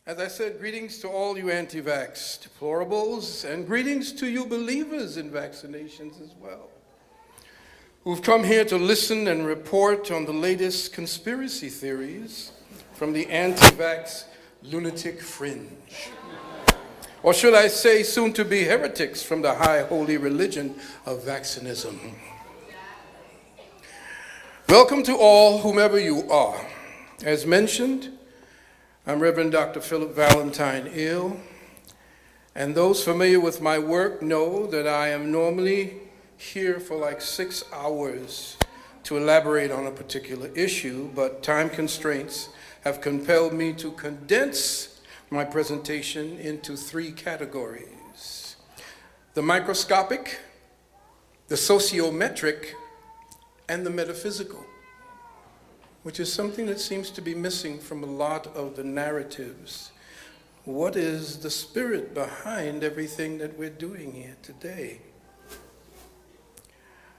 As I said, greetings to all you anti-vax deplorables, and greetings to you believers in vaccinations as well, who've come here to listen and report on the latest conspiracy theories from the anti-vax lunatic fringe. Or should I say, soon to be heretics from the high holy religion of vaccinism. Welcome to all, whomever you are. As mentioned, I'm Reverend Dr. Philip Valentine, Phill, and those familiar with my work know that I am normally here for like 6 hours to elaborate on a particular issue, but time constraints have compelled me to condense my presentation into 3 categories: the microscopic, the sociometric, and the metaphysical, which is something that seems to be missing from a lot of the narratives. What is the spirit behind everything that we're doing here today?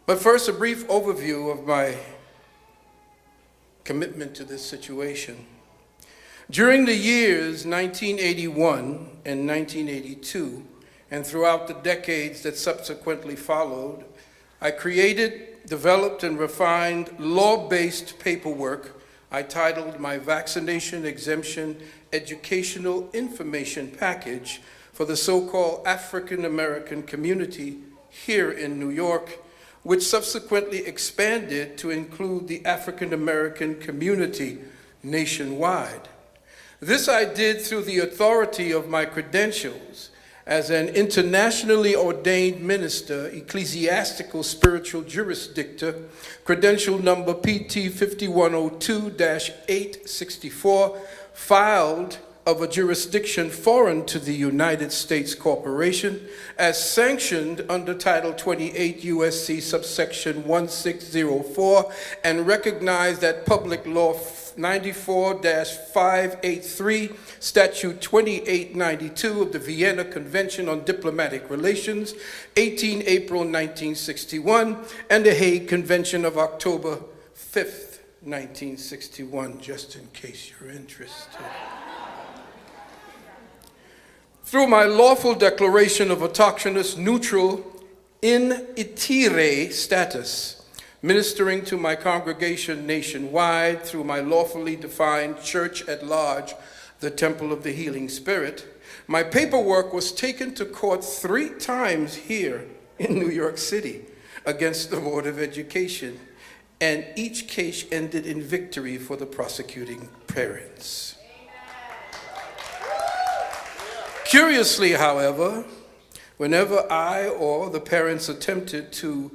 But first, a brief overview of my commitment to this situation. During the years 1981 and 1982, and throughout the decades that subsequently followed, I created, developed, and refined law-based paperwork I titled my Vaccination Exemption Educational Information Package for the so-called African American community here in New York, which subsequently expanded to include the African American community nationwide. This I did through the authority of my credentials as an internationally ordained minister, ecclesiastical spiritual jurisdictor, credential number PT 5102-864, filed of a jurisdiction foreign to the United States Corporation, as sanctioned under Title 28 USC subsection 1604, and recognized that Public Law 94-583, Statute 2892 of the Vienna Convention on Diplomatic Relations, 18 April 1961, and the Hague Convention of October 5th, 1961, just in case you're interested. Through my lawful declaration of autochthonous neutral in itire status, ministering to my congregation nationwide through my lawfully defined church at large, the Temple of the Healing Spirit, my paperwork was taken to court 3 times here in New York City against the Board of Education, and each case ended in victory for the prosecuting parents. Curiously, however, whenever I or the parents attempted to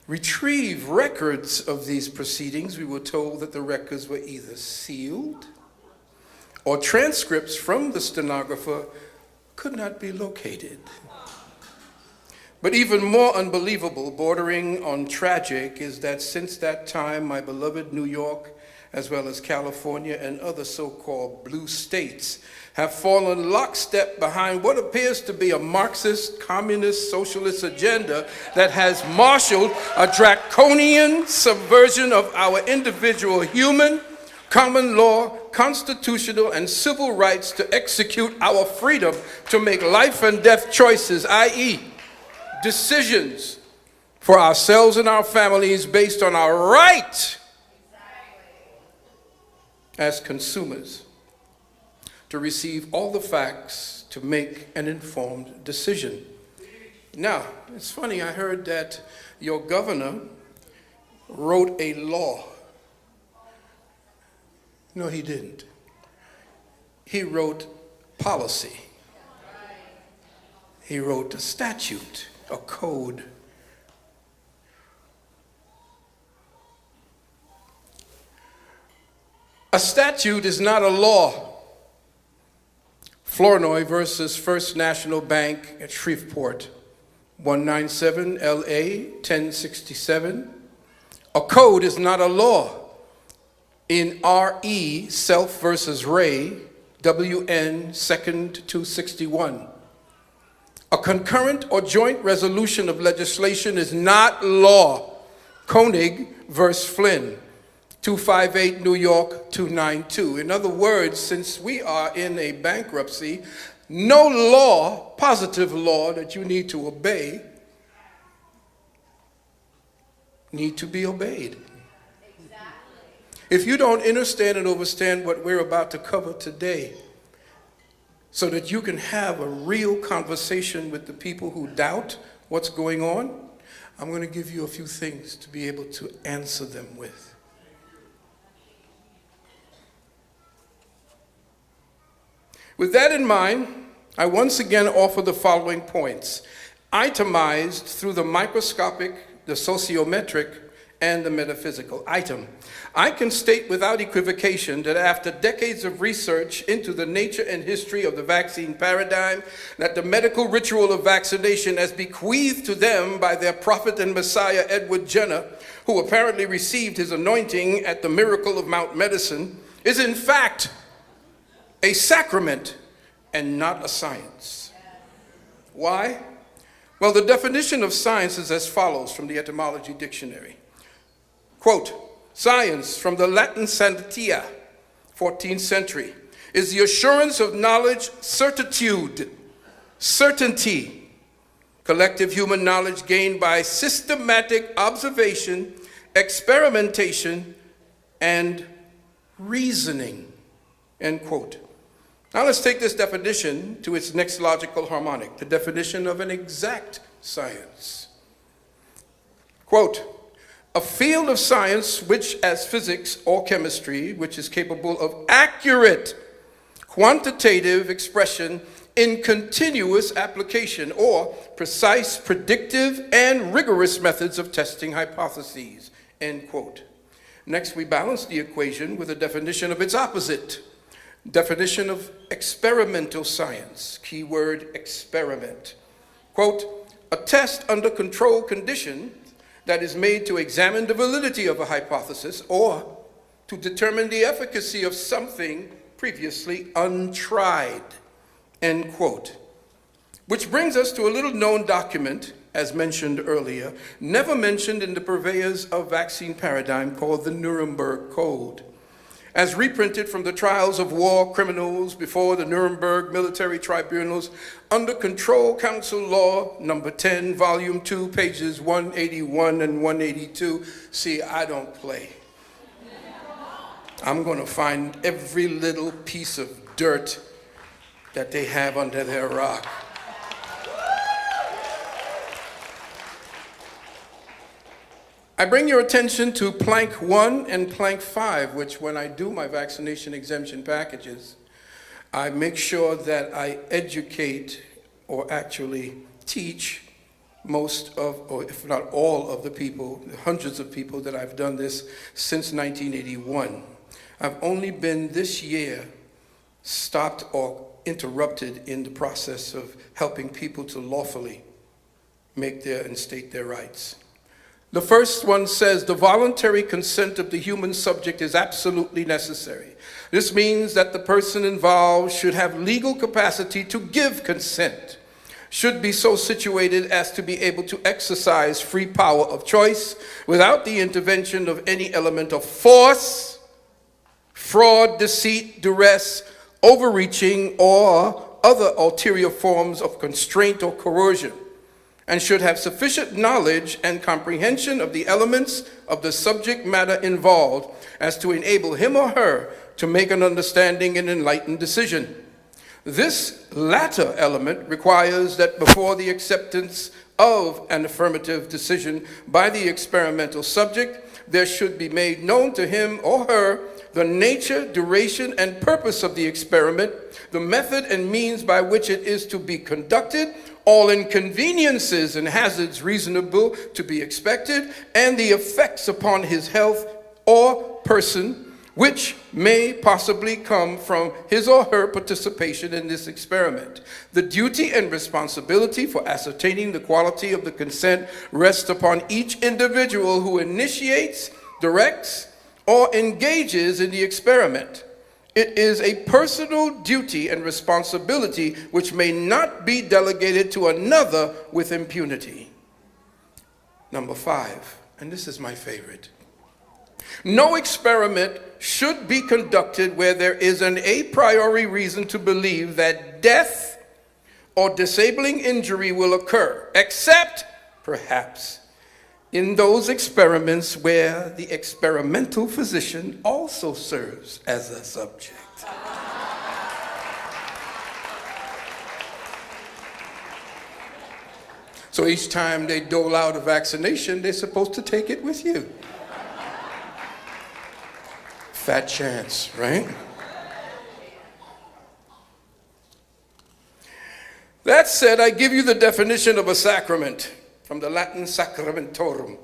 retrieve records of these proceedings, we were told that the records were either sealed or transcripts from the stenographer could not be located. But even more unbelievable, bordering on tragic, is that since that time, my beloved New York, as well as California and other so-called blue states, have fallen lockstep behind what appears to be a Marxist, communist, socialist agenda that has marshaled a draconian subversion of our individual human, common law, constitutional, and civil rights to execute our freedom to make life and death choices, i.e., decisions for ourselves and our families based on our right as consumers to receive all the facts to make an informed decision. Now, it's funny, I heard that your governor wrote a law. No, he didn't. He wrote policy. He wrote a statute, a code. A statute is not a law. Flournoy versus First National Bank at Shreveport, 197 LA 1067. A code is not a law. In RE, Self versus Ray, WN 2nd 261. A concurrent or joint resolution of legislation is not law. Koenig versus Flynn, 258 New York 292. In other words, since we are in a bankruptcy, no law, positive law that you need to obey, need to be obeyed. If you don't understand and understand what we're about to cover today, so that you can have a real conversation with the people who doubt what's going on, I'm going to give you a few things to be able to answer them with. With that in mind, I once again offer the following points, itemized through the microscopic, the sociometric, and the metaphysical. Item: I can state without equivocation that after decades of research into the nature and history of the vaccine paradigm, that the medical ritual of vaccination as bequeathed to them by their prophet and Messiah Edward Jenner, who apparently received his anointing at the Miracle of Mount Medicine, is in fact a sacrament and not a science. Why? Well, the definition of science is as follows from the Etymology Dictionary. Quote, science, from the Latin scientia, 14th century, is the assurance of knowledge, certitude, certainty, collective human knowledge gained by systematic observation, experimentation, and reasoning, end quote. Now let's take this definition to its next logical harmonic, the definition of an exact science. Quote, a field of science which, as physics or chemistry, which is capable of accurate quantitative expression in continuous application, or precise, predictive, and rigorous methods of testing hypotheses, end quote. Next, we balance the equation with a definition of its opposite, definition of experimental science, keyword experiment. Quote, a test under controlled condition that is made to examine the validity of a hypothesis or to determine the efficacy of something previously untried, end quote. Which brings us to a little known document, as mentioned earlier, never mentioned in the purveyors of vaccine paradigm, called the Nuremberg Code. As reprinted from the trials of war criminals before the Nuremberg military tribunals under Control Council Law number 10, volume 2, pages 181 and 182. See, I don't play. I'm going to find every little piece of dirt that they have under their rock. I bring your attention to plank 1 and plank 5, which when I do my vaccination exemption packages, I make sure that I educate or actually teach most of, or if not all of the people, hundreds of people that I've done this since 1981. I've only been this year stopped or interrupted in the process of helping people to lawfully make their and state their rights. The first one says the voluntary consent of the human subject is absolutely necessary. This means that the person involved should have legal capacity to give consent, should be so situated as to be able to exercise free power of choice without the intervention of any element of force, fraud, deceit, duress, overreaching, or other ulterior forms of constraint or coercion, and should have sufficient knowledge and comprehension of the elements of the subject matter involved as to enable him or her to make an understanding and enlightened decision. This latter element requires that before the acceptance of an affirmative decision by the experimental subject, there should be made known to him or her the nature, duration, and purpose of the experiment, the method and means by which it is to be conducted, all inconveniences and hazards reasonable to be expected, and the effects upon his health or person which may possibly come from his or her participation in this experiment. The duty and responsibility for ascertaining the quality of the consent rests upon each individual who initiates, directs, or engages in the experiment. It is a personal duty and responsibility which may not be delegated to another with impunity. Number 5, and this is my favorite. No experiment should be conducted where there is an a priori reason to believe that death or disabling injury will occur, except perhaps in those experiments where the experimental physician also serves as a subject. So each time they dole out a vaccination, they're supposed to take it with you. Fat chance, right? That said, I give you the definition of a sacrament from the Latin sacramentorum,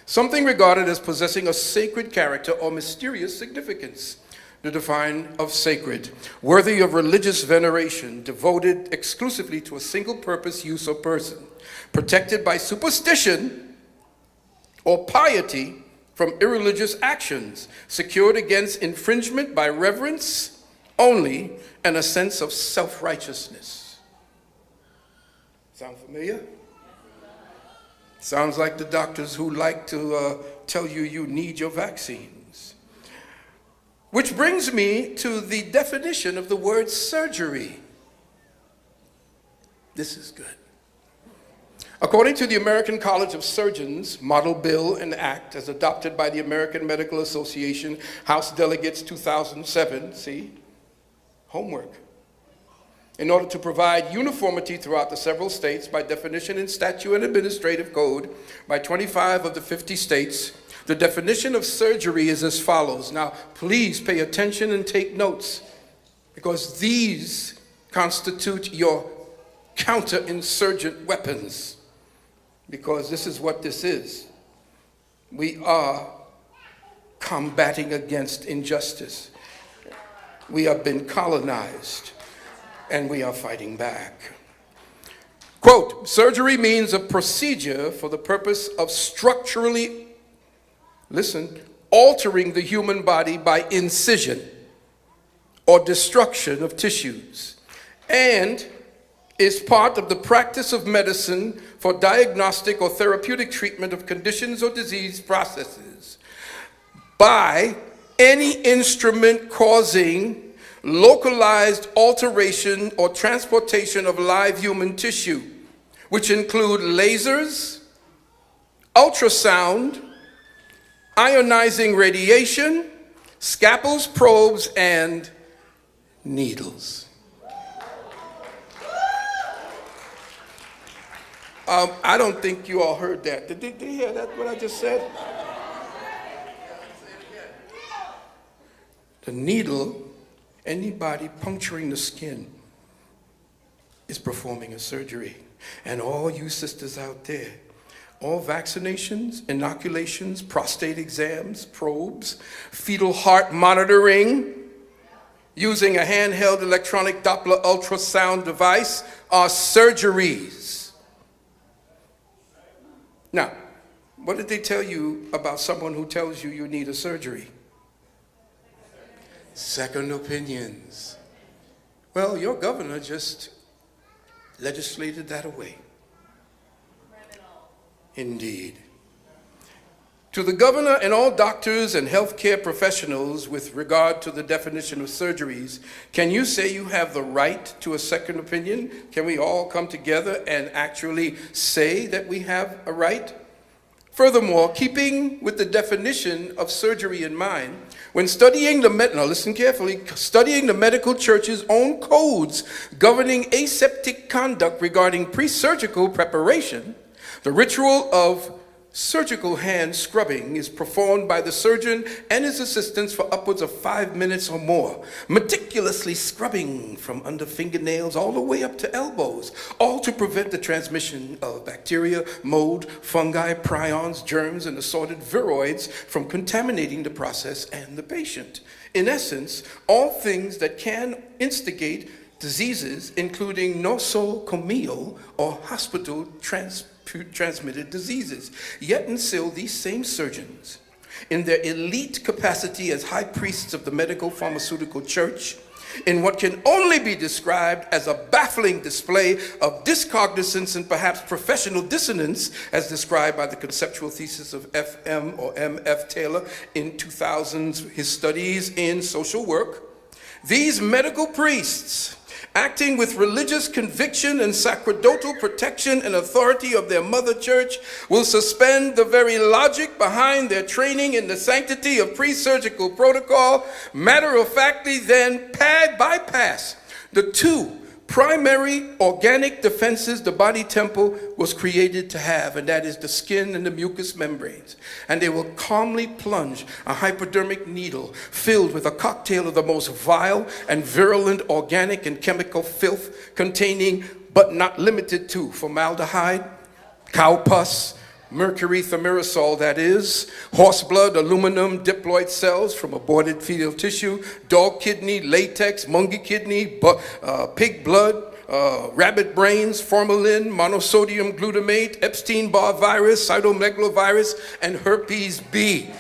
something regarded as possessing a sacred character or mysterious significance. The define of sacred, worthy of religious veneration, devoted exclusively to a single purpose, use, or person, protected by superstition or piety from irreligious actions, secured against infringement by reverence only and a sense of self-righteousness. Sound familiar? Sounds like the doctors who like to tell you you need your vaccines. Which brings me to the definition of the word surgery. This is good. According to the American College of Surgeons Model Bill and Act, as adopted by the American Medical Association, House Delegates 2007, see, homework. In order to provide uniformity throughout the several states, by definition in statute and administrative code, by 25 of the 50 states, the definition of surgery is as follows. Now, please pay attention and take notes, because these constitute your counterinsurgent weapons. Because this is what this is. We are combating against injustice. We have been colonized, and we are fighting back. Quote, surgery means a procedure for the purpose of structurally, listen, altering the human body by incision or destruction of tissues, and is part of the practice of medicine for diagnostic or therapeutic treatment of conditions or disease processes by any instrument causing localized alteration or transportation of live human tissue, which include lasers, ultrasound, ionizing radiation, scalpels, probes, and needles. I don't think you all heard that. Did you hear that, what I just said? The needle, anybody puncturing the skin, is performing a surgery. And all you sisters out there, all vaccinations, inoculations, prostate exams, probes, fetal heart monitoring, using a handheld electronic Doppler ultrasound device are surgeries. Now, what did they tell you about someone who tells you you need a surgery? Second opinions. Well, your governor just legislated that away. Indeed. To the governor and all doctors and healthcare professionals with regard to the definition of surgeries, can you say you have the right to a second opinion? Can we all come together and actually say that we have a right? Furthermore, keeping with the definition of surgery in mind, when studying now listen carefully, studying the medical church's own codes governing aseptic conduct regarding pre-surgical preparation, the ritual of surgical hand scrubbing is performed by the surgeon and his assistants for upwards of 5 minutes or more, meticulously scrubbing from under fingernails all the way up to elbows, all to prevent the transmission of bacteria, mold, fungi, prions, germs, and assorted viroids from contaminating the process and the patient. In essence, all things that can instigate diseases, including nosocomial or hospital transmitted diseases. Yet and still, these same surgeons, in their elite capacity as high priests of the medical pharmaceutical church, in what can only be described as a baffling display of discognizance and perhaps professional dissonance, as described by the conceptual thesis of F.M. or M.F. Taylor in 2000's his studies in social work. These medical priests, acting with religious conviction and sacerdotal protection and authority of their mother church, will suspend the very logic behind their training in the sanctity of pre-surgical protocol, matter-of-factly then bypass the two primary organic defenses the body temple was created to have, and that is the skin and the mucous membranes. And they will calmly plunge a hypodermic needle filled with a cocktail of the most vile and virulent organic and chemical filth, containing, but not limited to, formaldehyde, cow pus, mercury thimerosal, that is, horse blood, aluminum, diploid cells from aborted fetal tissue, dog kidney, latex, monkey kidney, pig blood, rabbit brains, formalin, monosodium glutamate, Epstein-Barr virus, cytomegalovirus, and herpes B.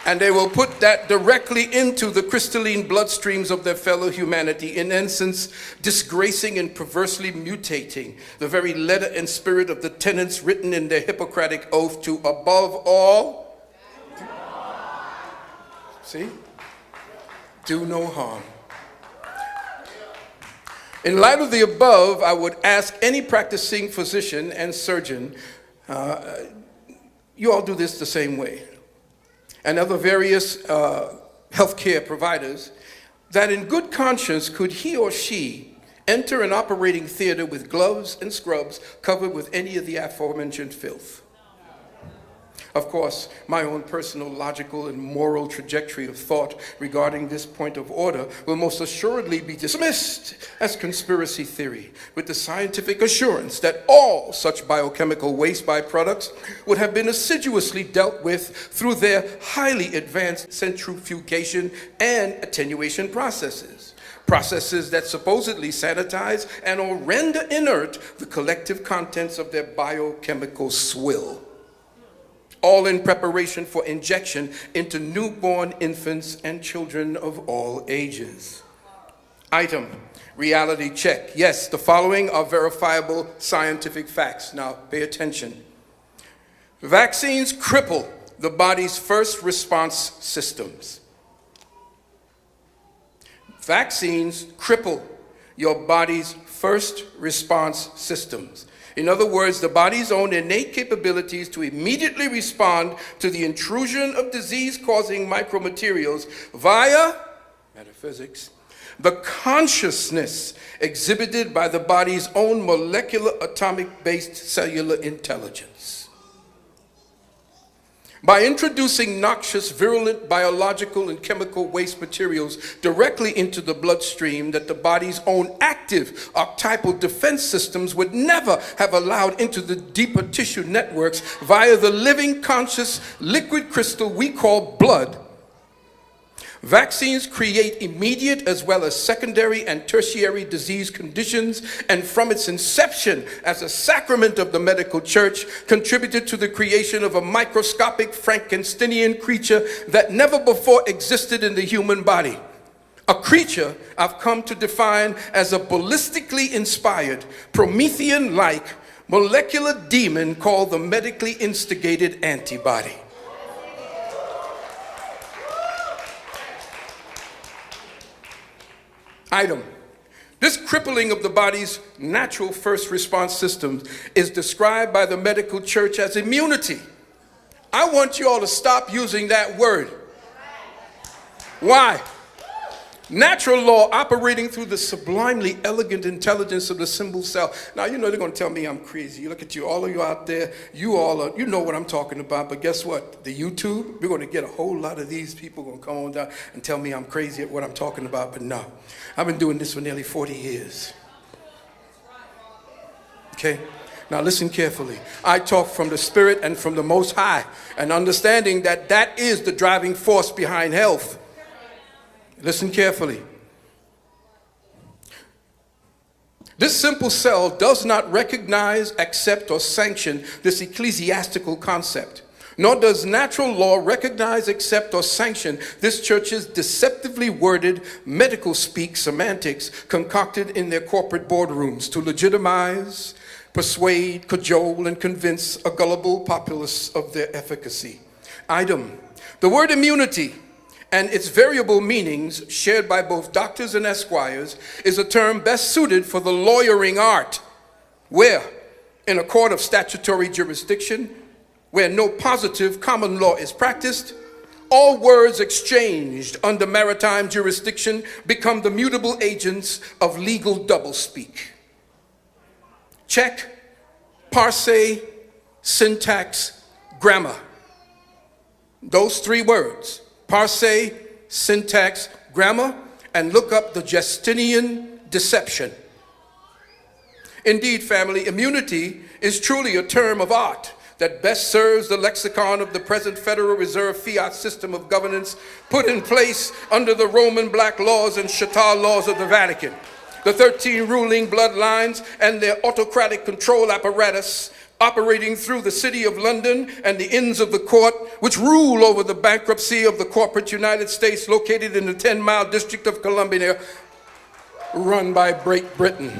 And they will put that directly into the crystalline bloodstreams of their fellow humanity, in essence, disgracing and perversely mutating the very letter and spirit of the tenets written in their Hippocratic oath to, above all, see, do no harm. In light of the above, I would ask any practicing physician and surgeon, you all do this the same way, and other various healthcare providers, that in good conscience could he or she enter an operating theater with gloves and scrubs covered with any of the aforementioned filth. Of course, my own personal logical and moral trajectory of thought regarding this point of order will most assuredly be dismissed as conspiracy theory, with the scientific assurance that all such biochemical waste byproducts would have been assiduously dealt with through their highly advanced centrifugation and attenuation processes. Processes that supposedly sanitize and or render inert the collective contents of their biochemical swill, all in preparation for injection into newborn infants and children of all ages. Item, reality check. Yes, the following are verifiable scientific facts. Now, pay attention. Vaccines cripple the body's first response systems. Vaccines cripple your body's first response systems. In other words, the body's own innate capabilities to immediately respond to the intrusion of disease-causing micromaterials via metaphysics, the consciousness exhibited by the body's own molecular atomic-based cellular intelligence. By introducing noxious, virulent, biological, and chemical waste materials directly into the bloodstream that the body's own active archetypal defense systems would never have allowed into the deeper tissue networks via the living, conscious, liquid crystal we call blood, vaccines create immediate as well as secondary and tertiary disease conditions, and from its inception as a sacrament of the medical church, contributed to the creation of a microscopic Frankensteinian creature that never before existed in the human body. A creature I've come to define as a ballistically inspired, Promethean-like molecular demon called the medically instigated antibody. Item. This crippling of the body's natural first response systems is described by the medical church as immunity. I want you all to stop using that word. Why? Natural law operating through the sublimely elegant intelligence of the symbol cell. Now, you know they're going to tell me I'm crazy. You look at you, all of you out there, you know what I'm talking about. But guess what? The YouTube, we're going to get a whole lot of these people going to come on down and tell me I'm crazy at what I'm talking about. But no, I've been doing this for nearly 40 years. Okay? Now listen carefully. I talk from the Spirit and from the Most High, and understanding that that is the driving force behind health. Listen carefully. This simple cell does not recognize, accept, or sanction this ecclesiastical concept, nor does natural law recognize, accept, or sanction this church's deceptively worded medical speak semantics concocted in their corporate boardrooms to legitimize, persuade, cajole, and convince a gullible populace of their efficacy. Item: the word immunity and its variable meanings, shared by both doctors and esquires, is a term best suited for the lawyering art, where, in a court of statutory jurisdiction, where no positive common law is practiced, all words exchanged under maritime jurisdiction become the mutable agents of legal doublespeak. Check parse, syntax, grammar. Those three words, parse, syntax, grammar, and look up the Justinian deception. Indeed, family, immunity is truly a term of art that best serves the lexicon of the present Federal Reserve fiat system of governance put in place under the Roman black laws and Shatar laws of the Vatican, the 13 ruling bloodlines and their autocratic control apparatus operating through the City of London and the Inns of the Court, which rule over the bankruptcy of the corporate United States located in the 10-mile District of Columbia, run by Great Britain.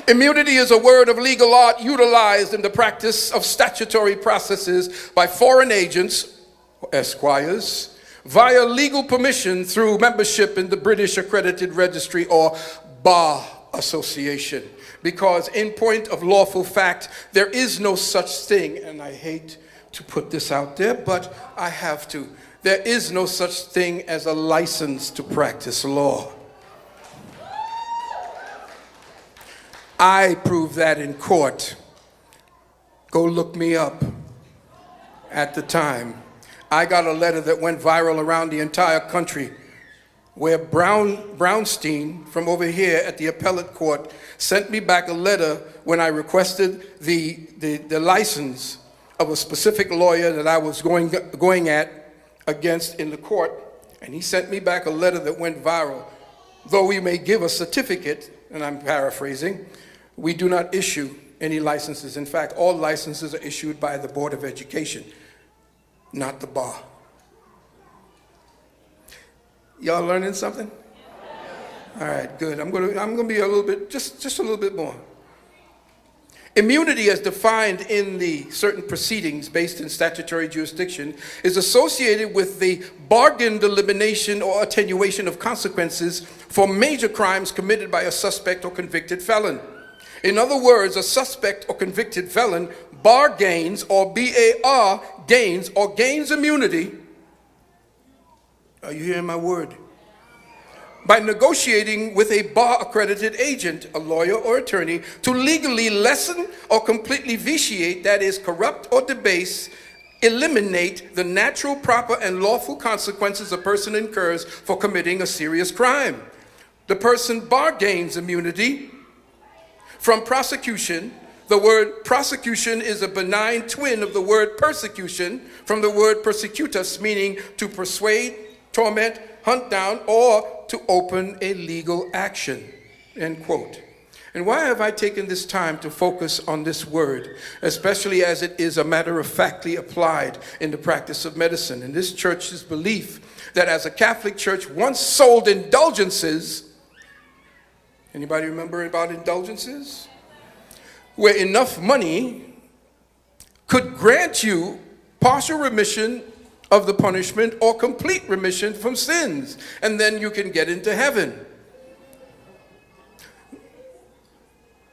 Immunity is a word of legal art utilized in the practice of statutory processes by foreign agents, esquires, via legal permission through membership in the British Accredited Registry or Bar Association. Because in point of lawful fact, there is no such thing, and I hate to put this out there, but I have to. There is no such thing as a license to practice law. I proved that in court. Go look me up. At the time, I got a letter that went viral around the entire country where Brownstein from over here at the appellate court sent me back a letter when I requested the license of a specific lawyer that I was going at against in the court. And he sent me back a letter that went viral. Though we may give a certificate, and I'm paraphrasing, we do not issue any licenses. In fact, all licenses are issued by the Board of Education, not the bar. Y'all learning something? All right, good. I'm gonna be a little bit, just a little bit more. Immunity, as defined in the certain proceedings based in statutory jurisdiction, is associated with the bargained elimination or attenuation of consequences for major crimes committed by a suspect or convicted felon. In other words, a suspect or convicted felon bargains or BAR gains or gains immunity. Are you hearing my word? By negotiating with a bar-accredited agent, a lawyer or attorney, to legally lessen or completely vitiate, that is, corrupt or debase, eliminate the natural, proper, and lawful consequences a person incurs for committing a serious crime. The person bargains immunity from prosecution. The word prosecution is a benign twin of the word persecution, from the word persecutus, meaning to persuade, torment, hunt down, or to open a legal action, end quote. And why have I taken this time to focus on this word, especially as it is a matter-of-factly applied in the practice of medicine? And this church's belief that as a Catholic church once sold indulgences, anybody remember about indulgences? Where enough money could grant you partial remission of the punishment or complete remission from sins, and then you can get into heaven.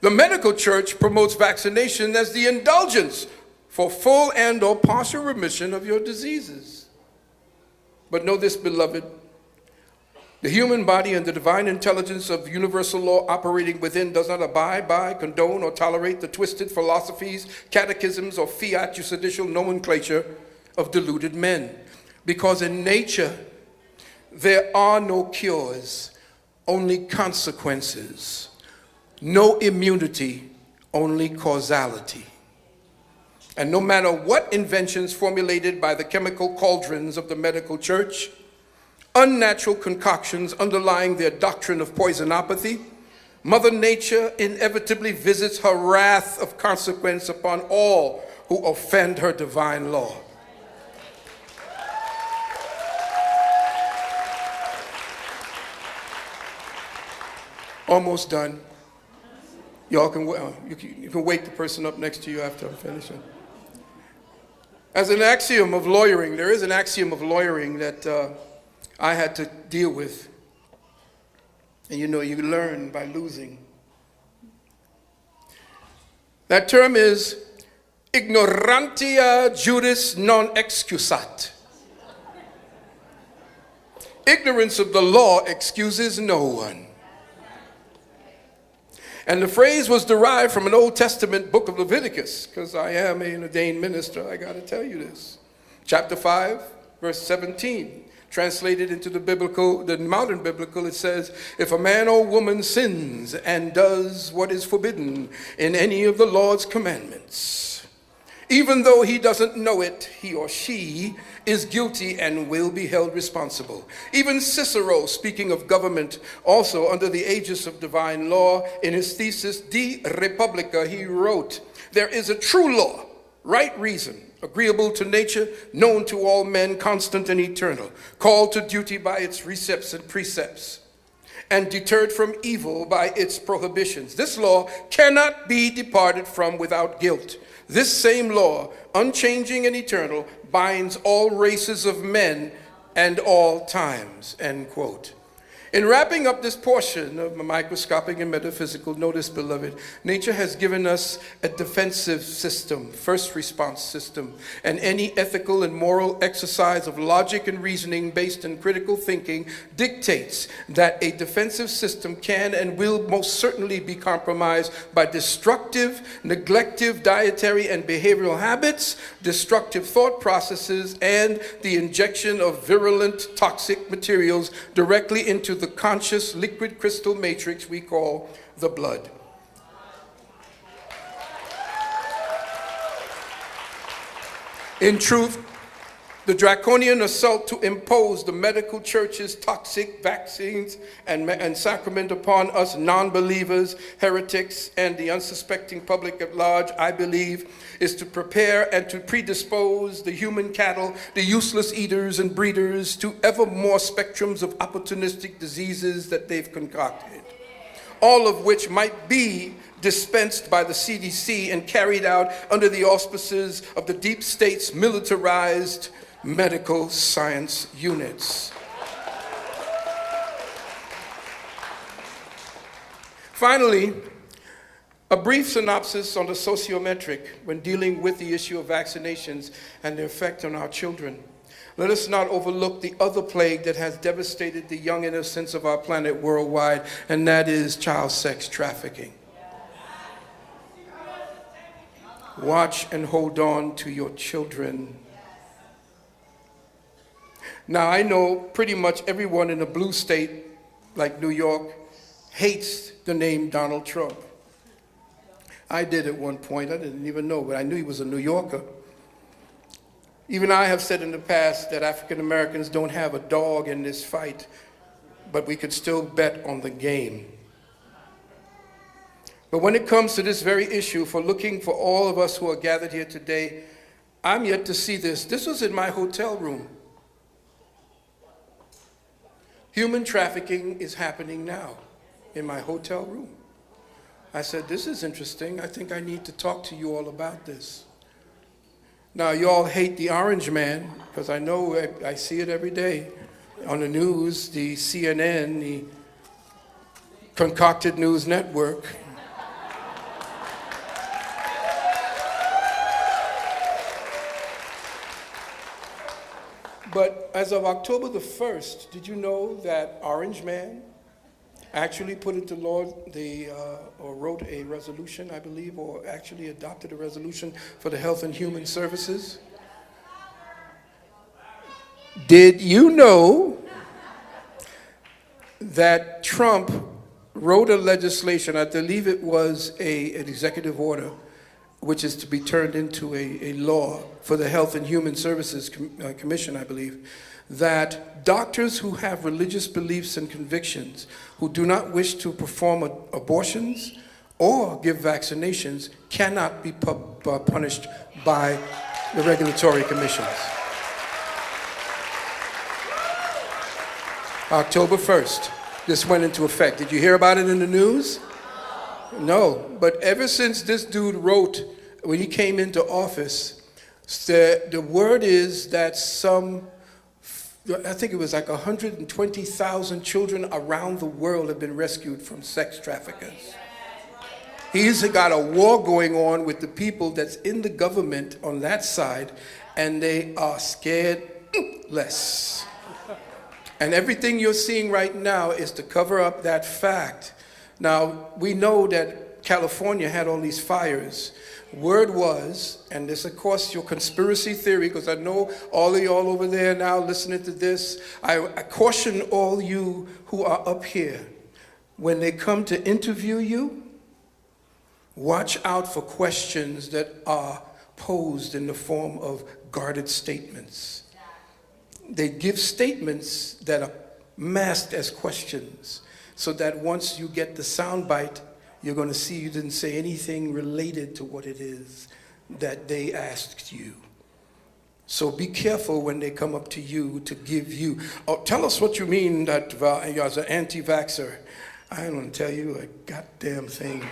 The medical church promotes vaccination as the indulgence for full and or partial remission of your diseases. But know this, beloved, the human body and the divine intelligence of universal law operating within does not abide by, condone, or tolerate the twisted philosophies, catechisms, or fiat judicial nomenclature of deluded men. Because in nature, there are no cures, only consequences. No immunity, only causality. And no matter what inventions formulated by the chemical cauldrons of the medical church, unnatural concoctions underlying their doctrine of poisonopathy, Mother Nature inevitably visits her wrath of consequence upon all who offend her divine law. Almost done. Y'all can, you can wake the person up next to you after I'm finishing. As an axiom of lawyering, there is an axiom of lawyering that I had to deal with. And you know, you learn by losing. That term is ignorantia juris non excusat. Ignorance of the law excuses no one. And the phrase was derived from an Old Testament book of Leviticus, because I am an ordained minister, I got to tell you this. Chapter 5, verse 17. Translated into the modern biblical, it says, if a man or woman sins and does what is forbidden in any of the Lord's commandments, even though he doesn't know it, he or she is guilty and will be held responsible. Even Cicero, speaking of government, also under the aegis of divine law, in his thesis De Republica, he wrote, there is a true law, right reason, agreeable to nature, known to all men, constant and eternal, called to duty by its precepts and precepts, and deterred from evil by its prohibitions. This law cannot be departed from without guilt. This same law, unchanging and eternal, binds all races of men and all times, end quote. In wrapping up this portion of microscopic and metaphysical, notice, beloved, nature has given us a defensive system, first response system, and any ethical and moral exercise of logic and reasoning based in critical thinking dictates that a defensive system can and will most certainly be compromised by destructive, neglective dietary and behavioral habits, destructive thought processes, and the injection of virulent toxic materials directly into the conscious liquid crystal matrix we call the blood. In truth, the draconian assault to impose the medical church's toxic vaccines and sacrament upon us non-believers, heretics, and the unsuspecting public at large, I believe, is to prepare and to predispose the human cattle, the useless eaters and breeders, to ever more spectrums of opportunistic diseases that they've concocted, all of which might be dispensed by the CDC and carried out under the auspices of the deep state's militarized medical science units. Finally, a brief synopsis on the sociometric when dealing with the issue of vaccinations and their effect on our children. Let us not overlook the other plague that has devastated the young innocence of our planet worldwide, and that is child sex trafficking. Watch and hold on to your children. Now, I know pretty much everyone in a blue state like New York hates the name Donald Trump. I did at one point. I didn't even know, but I knew he was a New Yorker. Even I have said in the past that African Americans don't have a dog in this fight, but we could still bet on the game. But when it comes to this very issue, for looking for all of us who are gathered here today, I'm yet to see this. This was in my hotel room. Human trafficking is happening now in my hotel room. I said, this is interesting. I think I need to talk to you all about this. Now, you all hate the orange man, because I know I see it every day on the news, the CNN, the concocted news network. But as of October the 1st, did you know that Orange Man actually put into law or wrote a resolution, I believe, or actually adopted a resolution for the Health and Human Services? Did you know that Trump wrote a legislation, I believe it was an executive order, which is to be turned into a law for the Health and Human Services Commission, I believe, that doctors who have religious beliefs and convictions, who do not wish to perform abortions or give vaccinations cannot be punished by the regulatory commissions. October 1st, this went into effect. Did you hear about it in the news? No, but ever since this dude wrote, when he came into office, the word is that I think it was like 120,000 children around the world have been rescued from sex traffickers. He's got a war going on with the people that's in the government on that side, and they are scared less. And everything you're seeing right now is to cover up that fact. Now, we know that California had all these fires. Word was, and this of course your conspiracy theory, because I know all of y'all over there now listening to this, I caution all you who are up here, when they come to interview you, watch out for questions that are posed in the form of guarded statements. They give statements that are masked as questions, so that once you get the soundbite, you're going to see you didn't say anything related to what it is that they asked you. So be careful when they come up to you to give you, oh, tell us what you mean that as an anti-vaxxer. I don't want to tell you a goddamn thing.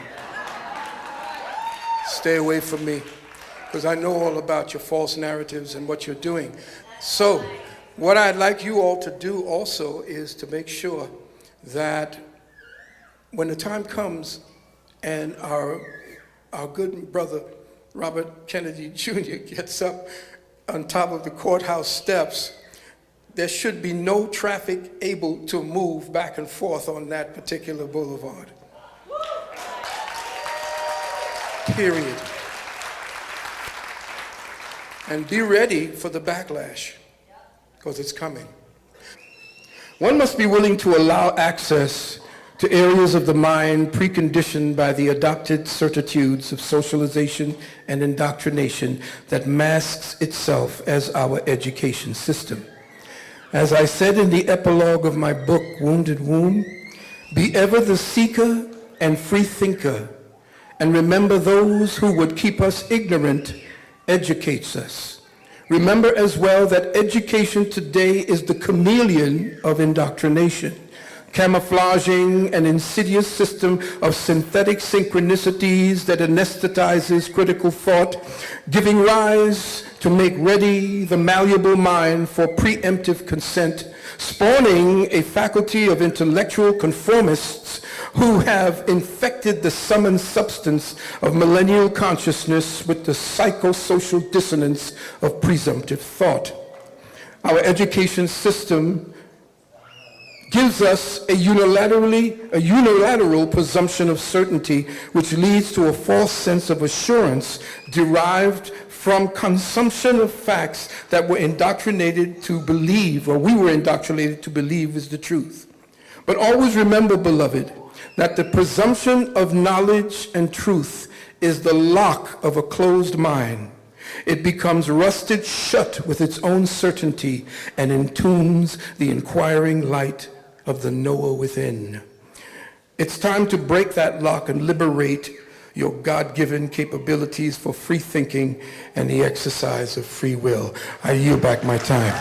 Stay away from me, because I know all about your false narratives and what you're doing. So what I'd like you all to do also is to make sure that when the time comes and our good brother Robert Kennedy Jr. gets up on top of the courthouse steps, there should be no traffic able to move back and forth on that particular boulevard. Period. And be ready for the backlash, because it's coming. One must be willing to allow access to areas of the mind preconditioned by the adopted certitudes of socialization and indoctrination that masks itself as our education system. As I said in the epilogue of my book, Wounded Womb, be ever the seeker and free thinker, and remember those who would keep us ignorant educates us. Remember as well that education today is the chameleon of indoctrination, camouflaging an insidious system of synthetic synchronicities that anesthetizes critical thought, giving rise to make ready the malleable mind for preemptive consent, spawning a faculty of intellectual conformists who have infected the sum and substance of millennial consciousness with the psychosocial dissonance of presumptive thought. Our education system gives us a unilateral presumption of certainty, which leads to a false sense of assurance derived from consumption of facts that we're indoctrinated to believe, or we were indoctrinated to believe is the truth. But always remember, beloved, that the presumption of knowledge and truth is the lock of a closed mind. It becomes rusted shut with its own certainty and entombs the inquiring light of the knower within. It's time to break that lock and liberate your God-given capabilities for free thinking and the exercise of free will. I yield back my time.